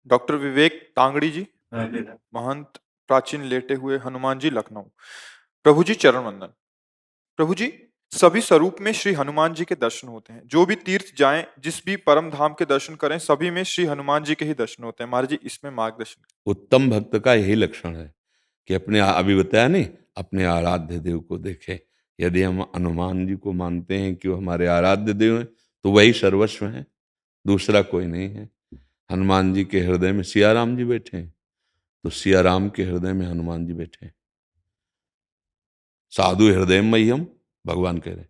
Doctor विवेक तांगड़ी जी, महंत प्राचीन लेटे हुए हनुमान जी, लखनऊ। प्रभु जी चरण वंदन। प्रभु जी, सभी स्वरूप में श्री हनुमान जी के दर्शन होते हैं। जो भी तीर्थ जाएं, जिस भी परम धाम के दर्शन करें, सभी में श्री हनुमान जी के ही दर्शन होते हैं। महाराज जी, इसमें मार्गदर्शन। उत्तम भक्त का यही लक्षण है कि अपने अभी बताया नहीं, अपने आराध्य देव को देखे। यदि हम हनुमान जी को मानते हैं कि वो हमारे आराध्य देव हैं, तो वही सर्वस्व हैं, दूसरा कोई नहीं है। हनुमान जी के हृदय में सिया राम जी बैठे हैं, तो सिया राम के हृदय में हनुमान जी बैठे हैं। साधु हृदय मह्यम, भगवान कह रहे,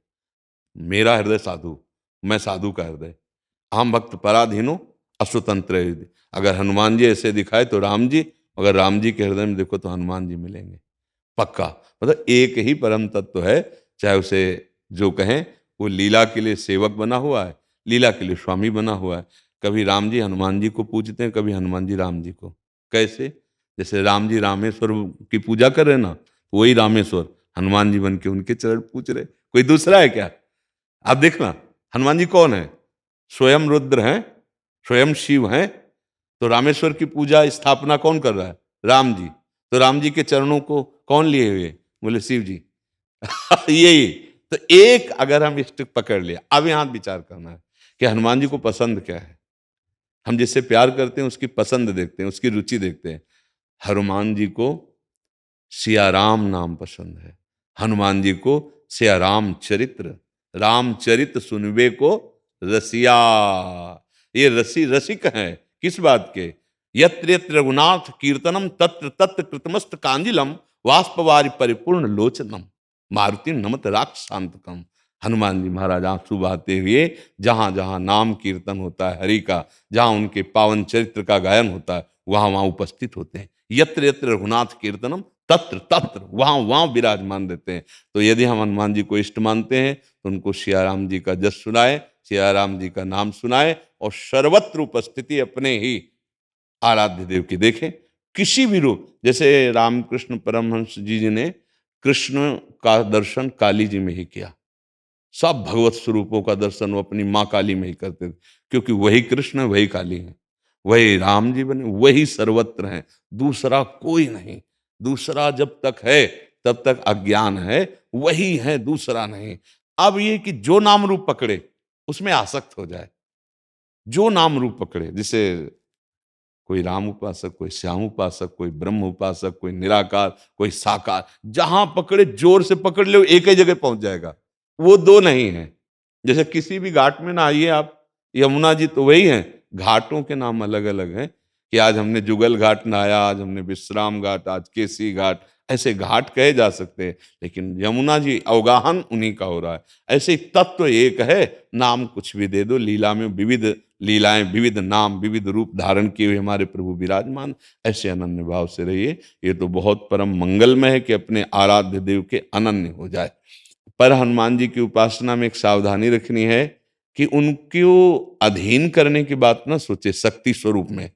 मेरा हृदय साधु, मैं साधु का हृदय। हम भक्त पराधीनो अस्वतंत्र हृदय। अगर हनुमान जी ऐसे दिखाए तो राम जी, अगर राम जी के हृदय में देखो तो हनुमान जी मिलेंगे पक्का। मतलब एक ही परम तत्व है, चाहे उसे जो कहें। वो लीला के लिए सेवक बना हुआ है, लीला के लिए स्वामी बना हुआ है। कभी राम जी हनुमान जी को पूजते हैं, कभी हनुमान जी राम जी को। कैसे? जैसे राम जी रामेश्वर की पूजा कर रहे ना, तो वही रामेश्वर हनुमान जी बन के उनके चरण पूज रहे। कोई दूसरा है क्या? आप देखना, हनुमान जी कौन है? स्वयं रुद्र हैं, स्वयं शिव हैं। तो रामेश्वर की पूजा स्थापना कौन कर रहा है? राम जी। तो राम जी के चरणों को कौन लिए हुए? बोले शिव जी। यही तो एक, अगर हम इष्ट पकड़ लिया, अब यहां विचार करना है कि हनुमान जी को पसंद क्या है। हम जिससे प्यार करते हैं उसकी पसंद देखते हैं, उसकी रुचि देखते हैं। हनुमान जी को सिया राम नाम पसंद है। हनुमान जी को सिया राम चरित्र, रामचरित सुनबे को रसिया। ये रसिक हैं किस बात के? यत्र यत्र रघुनाथ कीर्तनम तत्र तत्र कृतमस्त कांजिलम वाष्पवारि परिपूर्ण लोचनम मारुति नमत राक्षसांतकम। हनुमान जी महाराज आंसू बहाते हुए जहां जहां नाम कीर्तन होता है हरि का, जहां उनके पावन चरित्र का गायन होता है, वहां वहां उपस्थित होते हैं। यत्र यत्र रघुनाथ कीर्तनम तत्र तत्र, वहां वहां विराजमान रहते हैं। तो यदि हम हनुमान जी को इष्ट मानते हैं, तो उनको सियाराम जी का जस सुनाए, सियाराम जी का नाम सुनाए, और सर्वत्र उपस्थिति अपने ही आराध्य देव की देखें। किसी भी रूप, जैसे रामकृष्ण परमहंस जी ने कृष्ण का दर्शन काली जी में ही किया। सब भगवत स्वरूपों का दर्शन वो अपनी माँ काली में ही करते थे, क्योंकि वही कृष्ण है, वही काली है, वही राम जी बने, वही सर्वत्र हैं, दूसरा कोई नहीं। दूसरा जब तक है तब तक अज्ञान है, वही है, दूसरा नहीं। अब ये कि जो नाम रूप पकड़े उसमें आसक्त हो जाए, जो नाम रूप पकड़े, जैसे कोई राम उपासक, कोई श्याम उपासक, कोई ब्रह्म उपासक, कोई निराकार, कोई साकार, जहां पकड़े जोर से पकड़ ले एक ही जगह पहुंच जाएगा। वो दो नहीं है। जैसे किसी भी घाट में ना आइए आप, यमुना जी तो वही है, घाटों के नाम अलग अलग हैं कि आज हमने जुगल घाट नहाया, आज हमने विश्राम घाट, आज केसी घाट, ऐसे घाट कहे जा सकते हैं। लेकिन यमुना जी अवगाहन उन्हीं का हो रहा है। ऐसे तत्व एक है, नाम कुछ भी दे दो। लीला में विविध लीलाएं, विविध नाम, विविध रूप धारण किए हुए हमारे प्रभु विराजमान। ऐसे अनन्य भाव से रहिए। ये तो बहुत परम मंगलमय है कि अपने आराध्य देव के अनन्य हो जाए। पर हनुमान जी की उपासना में एक सावधानी रखनी है कि उनको अधीन करने की बात ना सोचे शक्ति स्वरूप में,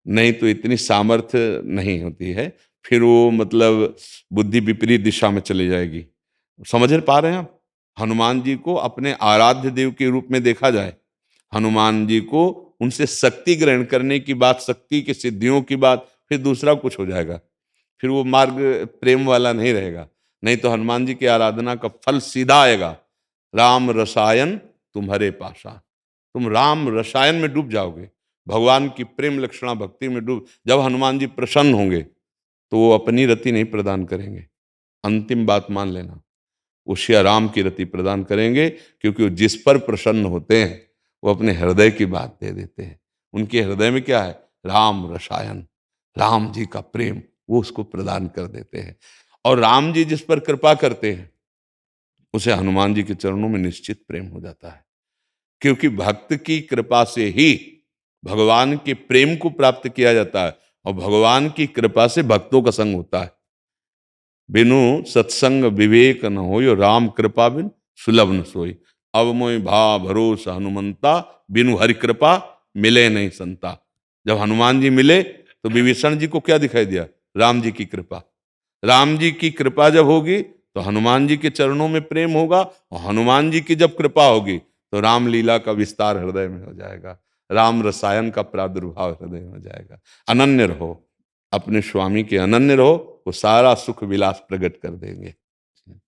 नहीं तो इतनी सामर्थ्य नहीं होती है। फिर वो मतलब बुद्धि विपरीत दिशा में चली जाएगी। समझ पा रहे हैं आप? हनुमान जी को अपने आराध्य देव के रूप में देखा जाए, हनुमान जी को उनसे शक्ति ग्रहण करने की बात, शक्ति की सिद्धियों की बात, फिर दूसरा कुछ हो जाएगा। फिर वो मार्ग प्रेम वाला नहीं रहेगा। नहीं तो हनुमान जी की आराधना का फल सीधा आएगा, राम रसायन तुम्हारे पासा। तुम राम रसायन में डूब जाओगे, भगवान की प्रेम लक्षणा भक्ति में डूब। जब हनुमान जी प्रसन्न होंगे तो वो अपनी रति नहीं प्रदान करेंगे, अंतिम बात मान लेना, वो श्री राम की रति प्रदान करेंगे। क्योंकि वो जिस पर प्रसन्न होते हैं वो अपने हृदय की बात दे देते हैं। उनके हृदय में क्या है? राम रसायन, राम जी का प्रेम, वो उसको प्रदान कर देते हैं। और राम जी जिस पर कृपा करते हैं उसे हनुमान जी के चरणों में निश्चित प्रेम हो जाता है। क्योंकि भक्त की कृपा से ही भगवान के प्रेम को प्राप्त किया जाता है, और भगवान की कृपा से भक्तों का संग होता है। बिनु सत्संग विवेक न होय, राम कृपा बिन सुलभ न सोई। अब मोय भा भरोसा हनुमंता, बिनु हरि कृपा मिले नहीं संता। जब हनुमान जी मिले तो विभीषण जी को क्या दिखाई दिया? राम जी की कृपा। राम जी की कृपा जब होगी तो हनुमान जी के चरणों में प्रेम होगा, और हनुमान जी की जब कृपा होगी तो रामलीला का विस्तार हृदय में हो जाएगा। राम रसायन का प्रादुर्भाव हृदय में हो जाएगा। अनन्य रहो, अपने स्वामी के अनन्य रहो, वो सारा सुख विलास प्रकट कर देंगे।